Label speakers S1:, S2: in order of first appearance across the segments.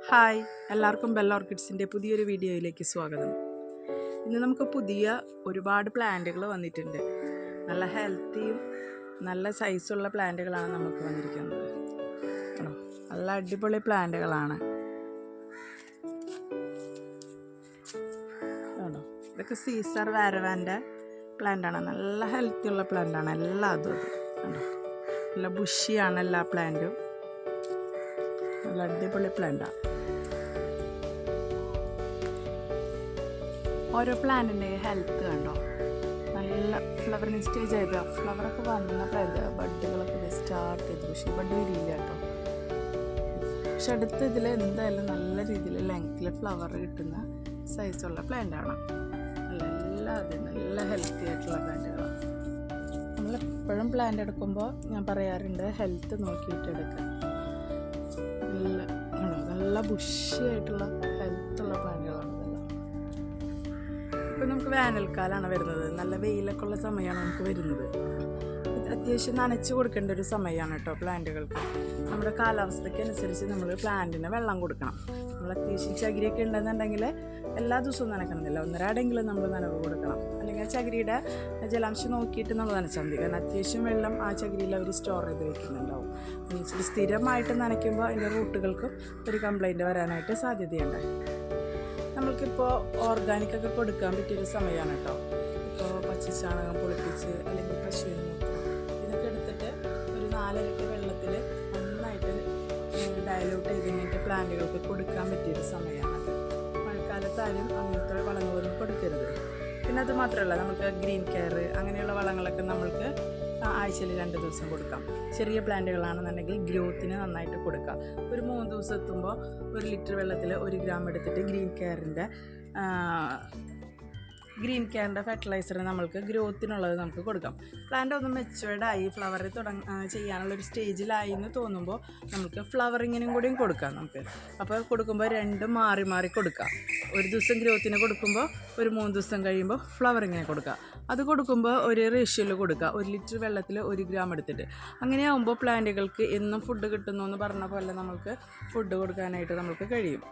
S1: Hi, എല്ലാവർക്കും bell ഓർക്കിഡ്സിൻ്റെ പുതിയൊരു വീഡിയോയിലേക്ക് സ്വാഗതം. ഇന്ന് നമുക്ക് പുതിയ ഒരുപാട് പ്ലാന്റുകൾ വന്നിട്ടുണ്ട്. നല്ല ഹെൽത്തിയും നല്ല സൈസുള്ള പ്ലാന്റുകളാണ് നമുക്ക് വന്നിരിക്കുന്നത്. നല്ല അടിപൊളി പ്ലാന്റുകളാണ്. ഇതൊക്കെ സീസർ വാരവാൻ്റെ പ്ലാന്റാണ്. നല്ല ഹെൽത്തിയുള്ള പ്ലാന്റാണ് എല്ലാ അതും. നല്ല ബുഷിയാണ് എല്ലാ പ്ലാന്റും. നല്ല അടിപൊളി പ്ലാന്റാണ്. ഓരോ പ്ലാന്റിൻ്റെ ഹെൽത്ത് കണ്ടോ, നല്ല ഫ്ലവറിങ് സ്റ്റേജ് ആയത്. ഫ്ലവറൊക്കെ വന്ന പ്ലാന്റ് ബഡുകളൊക്കെ സ്റ്റാർട്ട് ചെയ്തു, പക്ഷേ ബഡ് വരില്ല കേട്ടോ. പക്ഷെ അടുത്ത ഇതിൽ എന്തായാലും നല്ല രീതിയിൽ ലെങ്ത്തിൽ ഫ്ലവർ കിട്ടുന്ന സൈസുള്ള പ്ലാന്റാണ്. നല്ല ഹെൽത്തി ആയിട്ടുള്ള പ്ലാന്റുകളാണ്. നമ്മളെപ്പോഴും പ്ലാന്റ് എടുക്കുമ്പോൾ ഞാൻ പറയാറുണ്ട്, ഹെൽത്ത് നോക്കിയിട്ട് എടുക്കാം. നല്ല ബുഷിയായിട്ടുള്ള ഹെൽത്തുള്ള പ്ലാന്റുകളാണ് ഇതെല്ലാം. ഇപ്പം നമുക്ക് വേനൽക്കാലമാണ് വരുന്നത്. നല്ല വെയിലൊക്കെ ഉള്ള സമയമാണ് നമുക്ക് വരുന്നത്. അത്യാവശ്യം നനച്ച് കൊടുക്കേണ്ട ഒരു സമയമാണ് കേട്ടോ പ്ലാന്റുകൾക്ക്. നമ്മുടെ കാലാവസ്ഥയ്ക്ക് അനുസരിച്ച് നമ്മൾ പ്ലാന്റിന് വെള്ളം കൊടുക്കണം. നമ്മൾ അത്യാവശ്യം ചകിരിയൊക്കെ ഉണ്ടെന്നുണ്ടെങ്കിൽ എല്ലാ ദിവസവും നനക്കണമെന്നില്ല, ഒന്നരാടെങ്കിലും നമ്മൾ നനവ് കൊടുക്കണം. അല്ലെങ്കിൽ ചകിരിയുടെ ജലാംശം നോക്കിയിട്ട് നമ്മൾ നനച്ചാൽ മതി. കാരണം അത്യാവശ്യം വെള്ളം ആ ചകിരിയിൽ അവർ സ്റ്റോർ ചെയ്ത് വയ്ക്കുന്നുണ്ടാവും. എന്നുവെച്ചിട്ട് സ്ഥിരമായിട്ട് നനയ്ക്കുമ്പോൾ അതിൻ്റെ റൂട്ടുകൾക്കും ഒരു കംപ്ലൈൻറ്റ് വരാനായിട്ട് സാധ്യതയുണ്ട്. നമ്മൾക്കിപ്പോൾ ഓർഗാനിക്കൊക്കെ കൊടുക്കാൻ പറ്റിയൊരു സമയമാണ് കേട്ടോ. ഇപ്പോൾ പച്ചച്ചാണകം പൊളിപ്പിച്ച് അല്ലെങ്കിൽ പശുവിന് ഇതൊക്കെ എടുത്തിട്ട് ഒരു 4 ഇരട്ടി വെള്ളത്തിൽ നന്നായിട്ട് ഡയലൂട്ട് ചെയ്ത് കഴിഞ്ഞിട്ട് പ്ലാന്റുകൾക്ക് കൊടുക്കാൻ പറ്റിയൊരു സമയമാണ്. മഴക്കാലത്താരും അങ്ങനത്തെ വളങ്ങളൊന്നും കൊടുക്കരുത്. പിന്നെ അത് മാത്രമല്ല, നമുക്ക് ഗ്രീൻ കെയർ അങ്ങനെയുള്ള വളങ്ങളൊക്കെ നമ്മൾക്ക് ആഴ്ചയിൽ 2 ദിവസം കൊടുക്കാം. ചെറിയ പ്ലാന്റുകളാണെന്നുണ്ടെങ്കിൽ ഗ്രോത്തിന് നന്നായിട്ട് കൊടുക്കാം. ഒരു 3 ദിവസം എത്തുമ്പോൾ 1 ലിറ്റർ വെള്ളത്തിൽ 1 ഗ്രാം എടുത്തിട്ട് ഗ്രീൻ കെയറിൻ്റെ ഫെർട്ടിലൈസർ നമ്മൾക്ക് ഗ്രോത്തിനുള്ളത് നമുക്ക് കൊടുക്കാം. പ്ലാന്റ് ഒന്ന് മെച്ചുവേർഡായി ഫ്ലവർ ചെയ്യാനുള്ളൊരു സ്റ്റേജിലായി എന്ന് തോന്നുമ്പോൾ നമുക്ക് ഫ്ലവറിങ്ങിനും കൂടിയും കൊടുക്കാം നമുക്ക്. അപ്പോൾ കൊടുക്കുമ്പോൾ രണ്ടും മാറി മാറി കൊടുക്കാം. ഒരു ദിവസം ഗ്രോത്തിന് കൊടുക്കുമ്പോൾ ഒരു 3 ദിവസം കഴിയുമ്പോൾ ഫ്ലവറിങ്ങിന് കൊടുക്കുക. അത് കൊടുക്കുമ്പോൾ ഒരു റേഷ്യോയിൽ കൊടുക്കുക. 1 ലിറ്റർ വെള്ളത്തിൽ 1 ഗ്രാം എടുത്തിട്ട്. അങ്ങനെയാകുമ്പോൾ പ്ലാന്റുകൾക്ക് എന്നും ഫുഡ് കിട്ടുന്നു എന്ന് പറഞ്ഞ പോലെ നമുക്ക് ഫുഡ് കൊടുക്കാനായിട്ട് നമുക്ക് കഴിയും.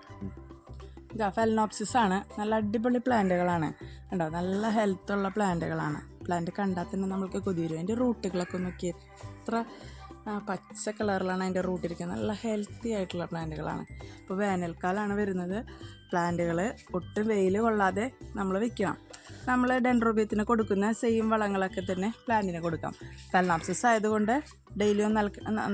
S1: ഇതാ ഫെലനോപ്സിസ് ആണ്. നല്ല അടിപൊളി പ്ലാന്റുകളാണ് കണ്ടോ. നല്ല ഹെൽത്തുള്ള പ്ലാന്റുകളാണ്. പ്ലാന്റ് കണ്ടാൽ തന്നെ നമ്മൾക്ക് കൊതി വരും. അതിൻ്റെ റൂട്ടുകളൊക്കെ നോക്കി എത്ര പച്ച കളറിലാണ് അതിൻ്റെ റൂട്ട് ഇരിക്കുന്നത്. നല്ല ഹെൽത്തി ആയിട്ടുള്ള പ്ലാന്റുകളാണ്. ഇപ്പോൾ വേനൽക്കാലമാണ് വരുന്നത്. പ്ലാന്റുകൾ ഒട്ടും വെയിൽ കൊള്ളാതെ നമ്മൾ വെക്കണം. നമ്മൾ ഡെൻഡ്രോബിയത്തിന് കൊടുക്കുന്ന സെയിം വളങ്ങളൊക്കെ തന്നെ പ്ലാന്റിന് കൊടുക്കാം. ഫെലനോപ്സിസ് ആയതുകൊണ്ട് ഡെയിലി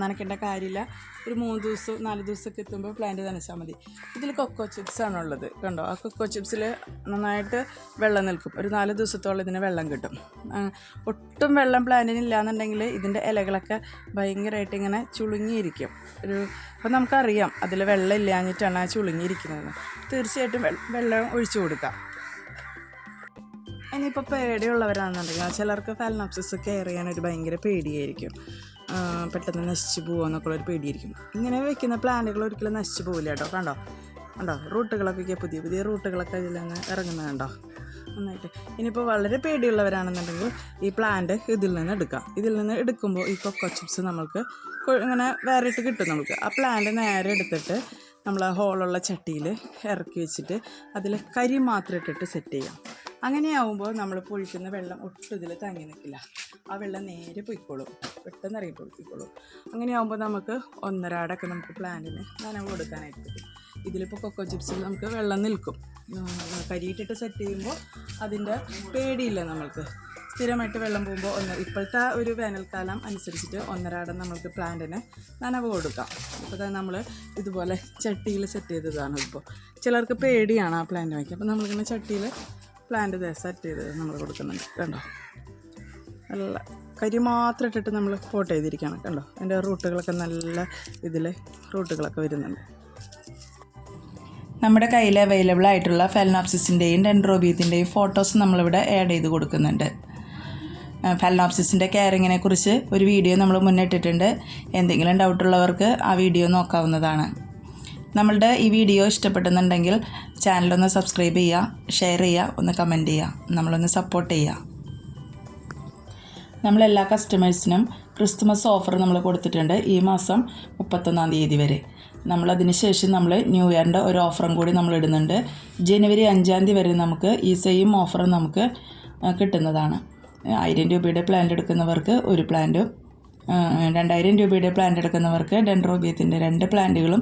S1: നനയ്ക്കേണ്ട കാര്യമില്ല. ഒരു 3 ദിവസം 4 ദിവസമൊക്കെ എത്തുമ്പോൾ പ്ലാന്റ് നനച്ചാൽ മതി. ഇതിൽ കൊക്കോ ചിപ്സ് ആണുള്ളത് കണ്ടോ. ആ കൊക്കോ ചിപ്സിൽ നന്നായിട്ട് വെള്ളം നിൽക്കും. ഒരു 4 ദിവസത്തോളം ഇതിന് വെള്ളം കിട്ടും. ഒട്ടും വെള്ളം പ്ലാന്റിന് ഇല്ലയെന്നുണ്ടെങ്കിൽ ഇതിൻ്റെ ഇലകളൊക്കെ ഭയങ്കരമായിട്ട് ഇങ്ങനെ ചുളുങ്ങിയിരിക്കും. അപ്പോൾ നമുക്കറിയാം അതിൽ വെള്ളം ഇല്ലാഞ്ഞിട്ടാണ് ആ ചുളുങ്ങിയിരിക്കുന്നത്. തീർച്ചയായിട്ടും വെള്ളം ഒഴിച്ചു കൊടുക്കാം. ഇനിയിപ്പോൾ പേടിയുള്ളവരാണെന്നുണ്ടെങ്കിൽ ചിലർക്ക് ഫെലനോപ്സിസ് കെയർ ചെയ്യാനൊരു ഭയങ്കര പേടിയായിരിക്കും. പെട്ടെന്ന് നശിച്ചു പോകുമെന്നൊക്കെയുള്ളൊരു പേടിയായിരിക്കും. ഇങ്ങനെ വെക്കുന്ന പ്ലാന്റുകൾ ഒരിക്കലും നശിച്ചു പോകില്ല കേട്ടോ. കണ്ടോ റൂട്ടുകളൊക്കെ പുതിയ റൂട്ടുകളൊക്കെ ഇതിൽ നിന്ന് ഇറങ്ങുന്നത് കണ്ടോ നന്നായിട്ട്. ഇനിയിപ്പോൾ വളരെ പേടിയുള്ളവരാണെന്നുണ്ടെങ്കിൽ ഈ പ്ലാന്റ് ഇതിൽ നിന്ന് എടുക്കാം. ഇതിൽ നിന്ന് എടുക്കുമ്പോൾ ഈ കൊക്കോ ചിപ്സ് നമ്മൾക്ക് ഇങ്ങനെ വേറിട്ട് കിട്ടും നമുക്ക്. ആ പ്ലാന്റ് നേരെ എടുത്തിട്ട് നമ്മൾ ഹോളുള്ള ചട്ടിയിൽ ഇറക്കി വെച്ചിട്ട് അതിൽ കരി മാത്രം ഇട്ടിട്ട് സെറ്റ് ചെയ്യാം. അങ്ങനെയാവുമ്പോൾ നമ്മൾ പൊഴിക്കുന്ന വെള്ളം ഒട്ടും ഇതിൽ തങ്ങി നിൽക്കില്ല. ആ വെള്ളം നേരെ പൊയ്ക്കോളും, പെട്ടെന്ന് ഇറങ്ങി പൊയ്ക്കോളും. അങ്ങനെയാവുമ്പോൾ നമുക്ക് 1.5 അടൊക്കെ നമുക്ക് പ്ലാന്റിന് നനവ് കൊടുക്കാനായിട്ട് പറ്റും. ഇതിലിപ്പോൾ കൊക്കോ ചിപ്സിൽ നമുക്ക് വെള്ളം നിൽക്കും. കരിയിട്ടിട്ട് സെറ്റ് ചെയ്യുമ്പോൾ അതിൻ്റെ പേടിയില്ല നമ്മൾക്ക്. സ്ഥിരമായിട്ട് വെള്ളം പോകുമ്പോൾ ഇപ്പോഴത്തെ ഒരു വേനൽക്കാലം അനുസരിച്ചിട്ട് 1.5 അട നമ്മൾക്ക് പ്ലാന്റിന് നനവ് കൊടുക്കാം. അപ്പോൾ നമ്മൾ ഇതുപോലെ ചട്ടിയിൽ സെറ്റ് ചെയ്തതാണ്. ഇപ്പോൾ ചിലർക്ക് പേടിയാണ് ആ പ്ലാന്റ് വയ്ക്കുക. അപ്പോൾ നമ്മളിങ്ങനെ ചട്ടിയിൽ പ്ലാന്റ് സെറ്റ് ചെയ്ത് നമ്മൾ കൊടുക്കുന്നുണ്ട് കണ്ടോ. നല്ല കരി മാത്രം ഇട്ടിട്ട് നമ്മൾ പോട്ട് ചെയ്തിരിക്കുകയാണ് കണ്ടോ. അതിൻ്റെ റൂട്ടുകളൊക്കെ നല്ല ഇതിൽ റൂട്ടുകളൊക്കെ വരുന്നുണ്ട്. നമ്മുടെ കയ്യിൽ അവൈലബിൾ ആയിട്ടുള്ള ഫെലനോപ്സിസിൻ്റെയും ഡെൻഡ്രോബിയത്തിൻ്റെയും ഫോട്ടോസ് നമ്മളിവിടെ ആഡ് ചെയ്ത് കൊടുക്കുന്നുണ്ട്. ഫെലനോപ്സിസിൻ്റെ കെയറിങ്ങിനെ കുറിച്ച് ഒരു വീഡിയോ നമ്മൾ മുന്നിട്ടിട്ടുണ്ട്. എന്തെങ്കിലും ഡൗട്ടുള്ളവർക്ക് ആ വീഡിയോ നോക്കാവുന്നതാണ്. നമ്മളുടെ ഈ വീഡിയോ ഇഷ്ടപ്പെടുന്നുണ്ടെങ്കിൽ ചാനലൊന്ന് സബ്സ്ക്രൈബ് ചെയ്യുക, ഷെയർ ചെയ്യുക, ഒന്ന് കമൻറ്റ് ചെയ്യുക, നമ്മളൊന്ന് സപ്പോർട്ട് ചെയ്യുക. നമ്മളെല്ലാ കസ്റ്റമേഴ്സിനും ക്രിസ്മസ് ഓഫർ നമ്മൾ കൊടുത്തിട്ടുണ്ട് ഈ മാസം 31 തീയതി വരെ.
S2: നമ്മളതിന് ശേഷം നമ്മൾ ന്യൂ ഇയറിൻ്റെ ഒരു ഓഫറും കൂടി നമ്മൾ ഇടുന്നുണ്ട്. ജനുവരി 5-ാം തീയതി വരെ നമുക്ക് ഈ സെയിം ഓഫർ നമുക്ക് കിട്ടുന്നതാണ്. 1000 രൂപയുടെ പ്ലാന്റ് എടുക്കുന്നവർക്ക് ഒരു പ്ലാന്റും 2000 രൂപയുടെ പ്ലാന്റ് എടുക്കുന്നവർക്ക് ഡെൻഡ്രോബിയത്തിൻ്റെ 2 പ്ലാന്റുകളും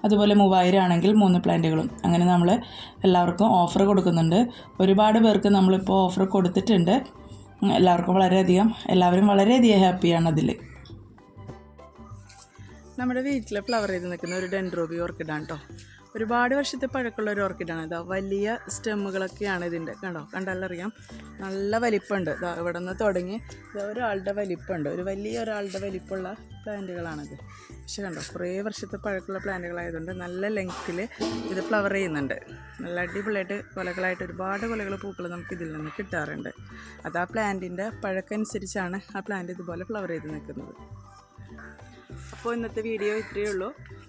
S2: അതുപോലെ 3000 ആണെങ്കിൽ 3 പ്ലാന്റുകളും അങ്ങനെ നമ്മൾ എല്ലാവർക്കും ഓഫർ കൊടുക്കുന്നുണ്ട്. ഒരുപാട് പേർക്ക് നമ്മളിപ്പോൾ ഓഫർ കൊടുത്തിട്ടുണ്ട്. എല്ലാവരും വളരെയധികം ഹാപ്പിയാണ് അതിൽ.
S1: നമ്മുടെ വീട്ടിൽ ഫ്ലവർ ചെയ്ത് നിൽക്കുന്ന ഒരു ഡെൻഡ്രോബിയ ഓർക്കിഡാണ് കേട്ടോ. ഒരുപാട് വർഷത്തെ പഴക്കമുള്ള ഒരു ഓർക്കിഡാണ്. ഇതാ വലിയ സ്റ്റെമ്മുകളൊക്കെയാണ് ഇതിൻ്റെ. കണ്ടാലറിയാം, നല്ല വലിപ്പമുണ്ട്. ഇതാ ഇവിടെ നിന്ന് തുടങ്ങി ഒരാളുടെ വലിപ്പമുണ്ട്, ഒരാളുടെ വലിപ്പമുള്ള പ്ലാന്റുകളാണിത്. പക്ഷെ കണ്ടോ, കുറേ വർഷത്തെ പഴക്കമുള്ള പ്ലാന്റുകളായതുകൊണ്ട് നല്ല ലെങ്ത്തിൽ ഇത് ഫ്ലവർ ചെയ്യുന്നുണ്ട്. നല്ല അടിപൊളിയായിട്ട് കൊലകളായിട്ട് ഒരുപാട് കൊലകൾ പൂക്കൾ നമുക്ക് ഇതിൽ നിന്ന് കിട്ടാറുണ്ട്. അത് ആ പ്ലാന്റിൻ്റെ പഴക്കനുസരിച്ചാണ് ആ പ്ലാന്റ് ഇതുപോലെ ഫ്ലവർ ചെയ്ത് നിൽക്കുന്നത്. അപ്പോൾ ഇന്നത്തെ വീഡിയോ ഇത്രയേ ഉള്ളൂ.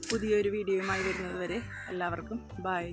S1: പുതിയൊരു വീഡിയോയുമായി വരുന്നത് വരെ എല്ലാവർക്കും ബൈ.